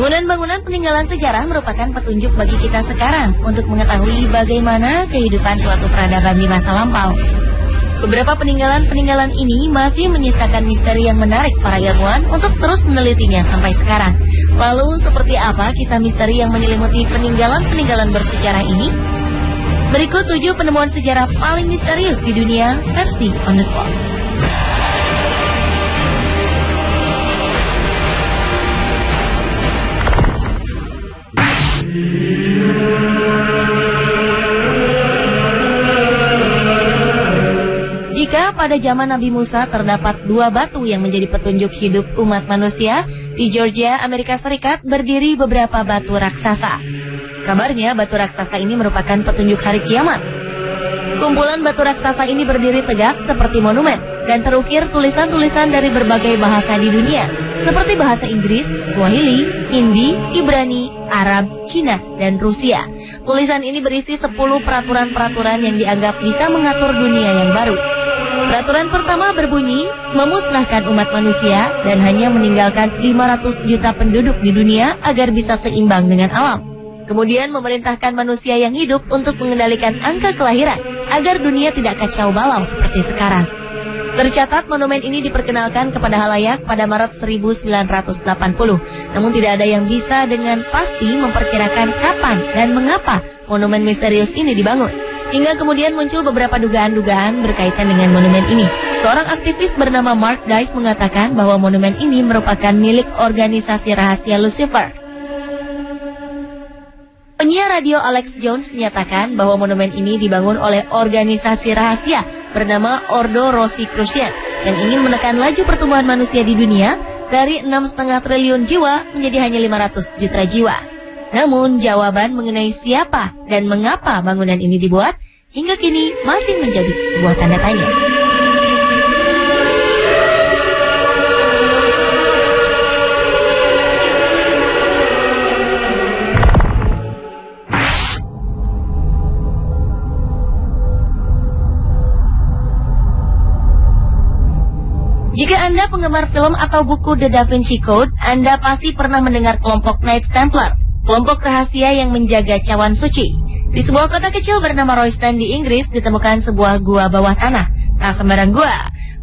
Bangunan-bangunan peninggalan sejarah merupakan petunjuk bagi kita sekarang untuk mengetahui bagaimana kehidupan suatu peradaban di masa lampau. Beberapa peninggalan-peninggalan ini masih menyisakan misteri yang menarik para ilmuwan untuk terus menelitinya sampai sekarang. Lalu, seperti apa kisah misteri yang menyelimuti peninggalan-peninggalan bersejarah ini? Berikut 7 penemuan sejarah paling misterius di dunia versi On The Spot. Jika pada zaman Nabi Musa terdapat 2 batu yang menjadi petunjuk hidup umat manusia, di Georgia, Amerika Serikat berdiri beberapa batu raksasa. Kabarnya batu raksasa ini merupakan petunjuk hari kiamat. Kumpulan batu raksasa ini berdiri tegak seperti monumen dan terukir tulisan-tulisan dari berbagai bahasa di dunia, seperti bahasa Inggris, Swahili, Hindi, Ibrani, Arab, Cina, dan Rusia. Tulisan ini berisi 10 peraturan-peraturan yang dianggap bisa mengatur dunia yang baru. Peraturan pertama berbunyi, memusnahkan umat manusia dan hanya meninggalkan 500 juta penduduk di dunia agar bisa seimbang dengan alam. Kemudian memerintahkan manusia yang hidup untuk mengendalikan angka kelahiran agar dunia tidak kacau balau seperti sekarang. Tercatat monumen ini diperkenalkan kepada halayak pada Maret 1980. Namun tidak ada yang bisa dengan pasti memperkirakan kapan dan mengapa monumen misterius ini dibangun. Hingga kemudian muncul beberapa dugaan-dugaan berkaitan dengan monumen ini. Seorang aktivis bernama Mark Dice mengatakan bahwa monumen ini merupakan milik organisasi rahasia Lucifer. Penyiar radio Alex Jones menyatakan bahwa monumen ini dibangun oleh organisasi rahasia bernama Ordo Rosicrucian yang ingin menekan laju pertumbuhan manusia di dunia dari 6,5 triliun jiwa menjadi hanya 500 juta jiwa. Namun jawaban mengenai siapa dan mengapa bangunan ini dibuat hingga kini masih menjadi sebuah tanda tanya. Jika Anda penggemar film atau buku The Da Vinci Code, Anda pasti pernah mendengar kelompok Knights Templar, kelompok rahasia yang menjaga cawan suci. Di sebuah kota kecil bernama Royston di Inggris ditemukan sebuah gua bawah tanah. Tak sembarang gua.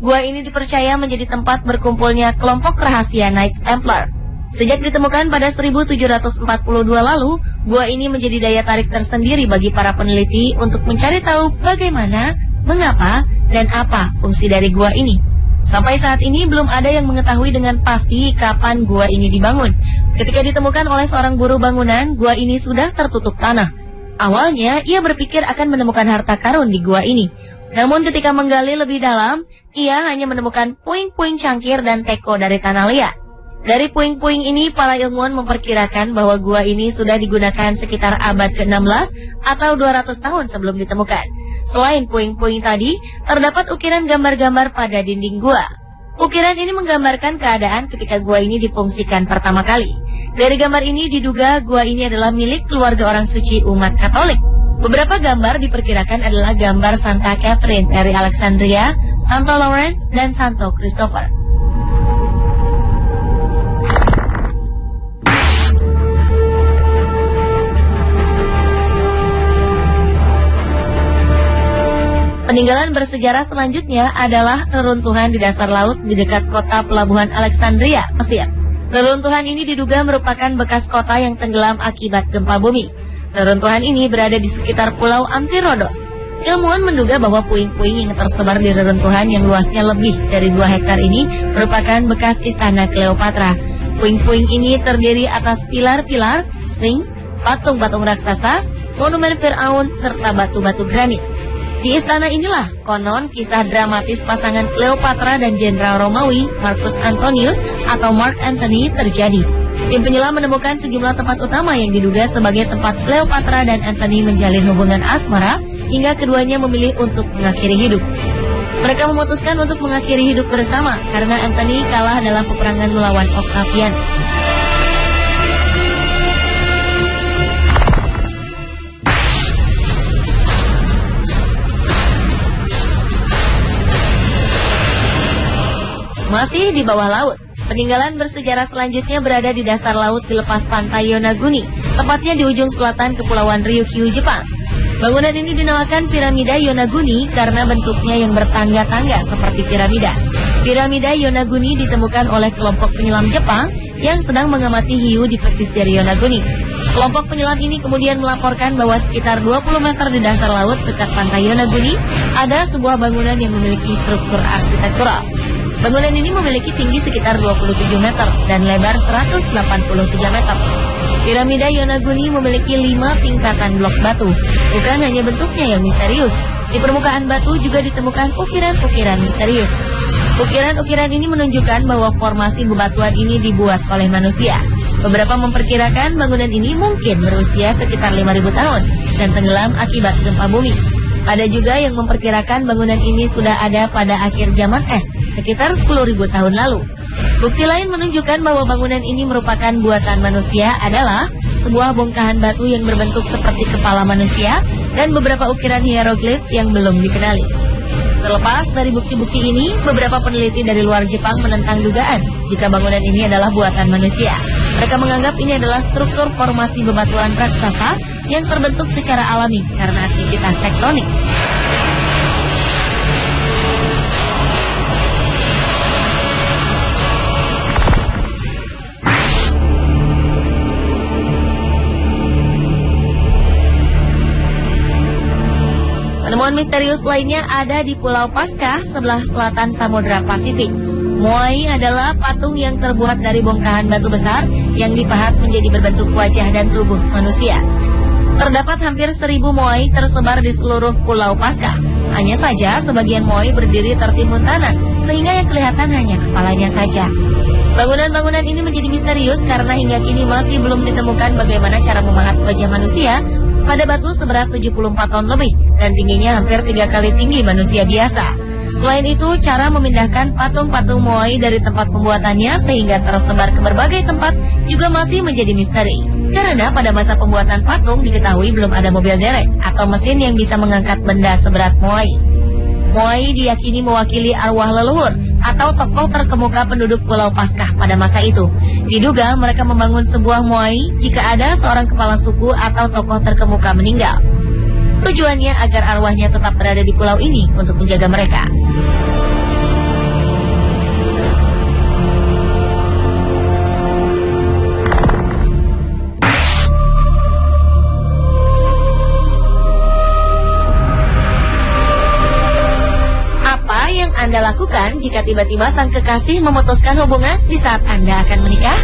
Gua ini dipercaya menjadi tempat berkumpulnya kelompok rahasia Knights Templar. Sejak ditemukan pada 1742 lalu, gua ini menjadi daya tarik tersendiri bagi para peneliti untuk mencari tahu bagaimana, mengapa, dan apa fungsi dari gua ini. Sampai saat ini belum ada yang mengetahui dengan pasti kapan gua ini dibangun. Ketika ditemukan oleh seorang buruh bangunan, gua ini sudah tertutup tanah. Awalnya, ia berpikir akan menemukan harta karun di gua ini. Namun ketika menggali lebih dalam, ia hanya menemukan puing-puing cangkir dan teko dari tanah liat. Dari puing-puing ini, para ilmuwan memperkirakan bahwa gua ini sudah digunakan sekitar abad ke-16 atau 200 tahun sebelum ditemukan. Selain puing-puing tadi, terdapat ukiran gambar-gambar pada dinding gua. Ukiran ini menggambarkan keadaan ketika gua ini difungsikan pertama kali. Dari gambar ini diduga gua ini adalah milik keluarga orang suci umat Katolik. Beberapa gambar diperkirakan adalah gambar Santa Catherine dari Alexandria, Santo Lawrence, dan Santo Christopher. Peninggalan bersejarah selanjutnya adalah reruntuhan di dasar laut di dekat kota pelabuhan Alexandria, Mesir. Reruntuhan ini diduga merupakan bekas kota yang tenggelam akibat gempa bumi. Reruntuhan ini berada di sekitar pulau Antirodos. Ilmuwan menduga bahwa puing-puing yang tersebar di reruntuhan yang luasnya lebih dari 2 hektar ini merupakan bekas istana Cleopatra. Puing-puing ini terdiri atas pilar-pilar, sphinx, patung-patung raksasa, monumen Firaun, serta batu-batu granit. Di istana inilah konon kisah dramatis pasangan Cleopatra dan Jenderal Romawi Marcus Antonius atau Mark Antony terjadi. Tim penyelam menemukan sejumlah tempat utama yang diduga sebagai tempat Cleopatra dan Antony menjalin hubungan asmara hingga keduanya memilih untuk mengakhiri hidup. Mereka memutuskan untuk mengakhiri hidup bersama karena Antony kalah dalam peperangan melawan Octavian. Masih di bawah laut, Peninggalan bersejarah selanjutnya berada di dasar laut di lepas pantai Yonaguni, tepatnya di ujung selatan Kepulauan Ryukyu, Jepang. Bangunan ini dinamakan Piramida Yonaguni karena bentuknya yang bertangga-tangga seperti piramida. Piramida Yonaguni ditemukan oleh kelompok penyelam Jepang yang sedang mengamati hiu di pesisir Yonaguni. Kelompok penyelam ini kemudian melaporkan bahwa sekitar 20 meter di dasar laut dekat pantai Yonaguni ada sebuah bangunan yang memiliki struktur arsitektural. Bangunan ini memiliki tinggi sekitar 27 meter dan lebar 183 meter. Piramida Yonaguni memiliki 5 tingkatan blok batu. Bukan hanya bentuknya yang misterius, di permukaan batu juga ditemukan ukiran-ukiran misterius. Ukiran-ukiran ini menunjukkan bahwa formasi bebatuan ini dibuat oleh manusia. Beberapa memperkirakan bangunan ini mungkin berusia sekitar 5.000 tahun dan tenggelam akibat gempa bumi. Ada juga yang memperkirakan bangunan ini sudah ada pada akhir zaman es, sekitar 10.000 tahun lalu. Bukti lain menunjukkan bahwa bangunan ini merupakan buatan manusia adalah sebuah bongkahan batu yang berbentuk seperti kepala manusia dan beberapa ukiran hieroglif yang belum dikenali. Terlepas dari bukti-bukti ini, beberapa peneliti dari luar Jepang menentang dugaan jika bangunan ini adalah buatan manusia. Mereka menganggap ini adalah struktur formasi bebatuan raksasa yang terbentuk secara alami karena aktivitas tektonik. Penemuan misterius lainnya ada di Pulau Paskah sebelah selatan Samudra Pasifik. Moai adalah patung yang terbuat dari bongkahan batu besar yang dipahat menjadi berbentuk wajah dan tubuh manusia. Terdapat hampir 1.000 moai tersebar di seluruh Pulau Paskah. Hanya saja sebagian moai berdiri tertimbun tanah, sehingga yang kelihatan hanya kepalanya saja. Bangunan-bangunan ini menjadi misterius karena hingga kini masih belum ditemukan bagaimana cara memahat wajah manusia pada batu seberat 74 ton lebih dan tingginya hampir 3 kali tinggi manusia biasa. Selain itu, cara memindahkan patung-patung moai dari tempat pembuatannya sehingga tersebar ke berbagai tempat juga masih menjadi misteri. Karena pada masa pembuatan patung diketahui belum ada mobil derek atau mesin yang bisa mengangkat benda seberat moai. Moai diyakini mewakili arwah leluhur atau tokoh terkemuka penduduk Pulau Paskah pada masa itu. Diduga mereka membangun sebuah moai jika ada seorang kepala suku atau tokoh terkemuka meninggal. Tujuannya agar arwahnya tetap berada di pulau ini untuk menjaga mereka. Apa yang Anda lakukan jika tiba-tiba sang kekasih memutuskan hubungan di saat Anda akan menikah?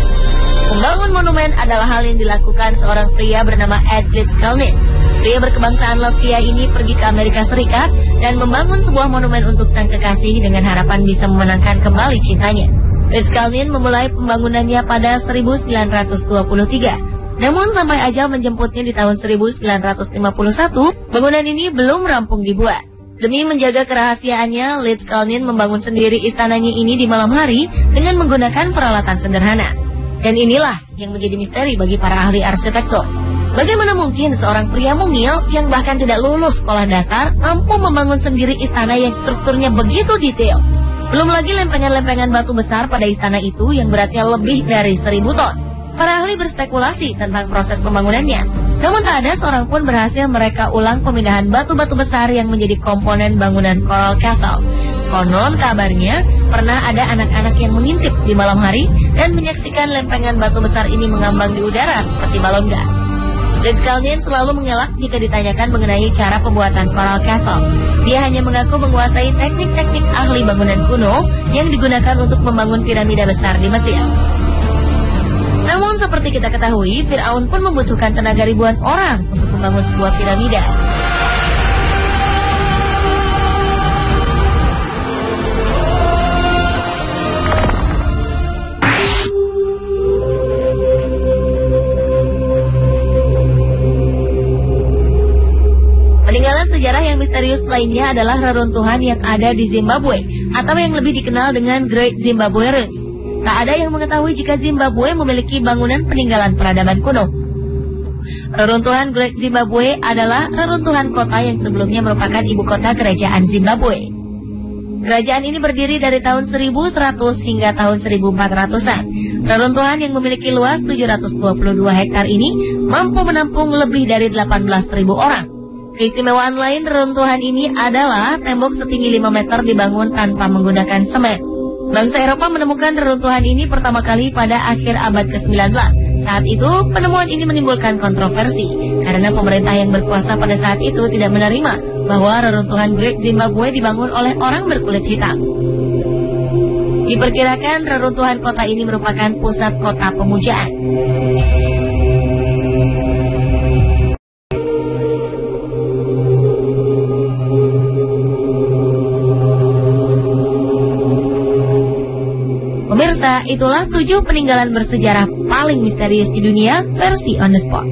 Membangun monumen adalah hal yang dilakukan seorang pria bernama Ed Litzkalnin. Pria berkebangsaan Latvia ini pergi ke Amerika Serikat dan membangun sebuah monumen untuk sang kekasih dengan harapan bisa memenangkan kembali cintanya. Litzkalnin memulai pembangunannya pada 1923. Namun sampai ajal menjemputnya di tahun 1951, bangunan ini belum rampung dibuat. Demi menjaga kerahasiaannya, Litzkalnin membangun sendiri istananya ini di malam hari dengan menggunakan peralatan sederhana. Dan inilah yang menjadi misteri bagi para ahli arsitektur. Bagaimana mungkin seorang pria mungil yang bahkan tidak lulus sekolah dasar mampu membangun sendiri istana yang strukturnya begitu detail? Belum lagi lempengan-lempengan batu besar pada istana itu yang beratnya lebih dari 1.000 ton. Para ahli berspekulasi tentang proses pembangunannya. Namun tak ada seorang pun berhasil mereka ulang pemindahan batu-batu besar yang menjadi komponen bangunan Coral Castle. Konon kabarnya pernah ada anak-anak yang mengintip di malam hari dan menyaksikan lempengan batu besar ini mengambang di udara seperti balon gas. Litzkalnin selalu mengelak jika ditanyakan mengenai cara pembuatan Coral Castle. Dia hanya mengaku menguasai teknik-teknik ahli bangunan kuno yang digunakan untuk membangun piramida besar di Mesir. Namun seperti kita ketahui, Firaun pun membutuhkan tenaga ribuan orang untuk membangun sebuah piramida. Peninggalan sejarah yang misterius lainnya adalah reruntuhan yang ada di Zimbabwe atau yang lebih dikenal dengan Great Zimbabwe Ruins. Tak ada yang mengetahui jika Zimbabwe memiliki bangunan peninggalan peradaban kuno. Reruntuhan Great Zimbabwe adalah reruntuhan kota yang sebelumnya merupakan ibu kota kerajaan Zimbabwe. Kerajaan ini berdiri dari tahun 1100 hingga tahun 1400-an. Reruntuhan yang memiliki luas 722 hektar ini mampu menampung lebih dari 18.000 orang. Keistimewaan lain reruntuhan ini adalah tembok setinggi 5 meter dibangun tanpa menggunakan semen. Bangsa Eropa menemukan reruntuhan ini pertama kali pada akhir abad ke-19. Saat itu, penemuan ini menimbulkan kontroversi karena pemerintah yang berkuasa pada saat itu tidak menerima bahwa reruntuhan Great Zimbabwe dibangun oleh orang berkulit hitam. Diperkirakan reruntuhan kota ini merupakan pusat kota pemujaan. Pemirsa, itulah 7 peninggalan bersejarah paling misterius di dunia versi On The Spot.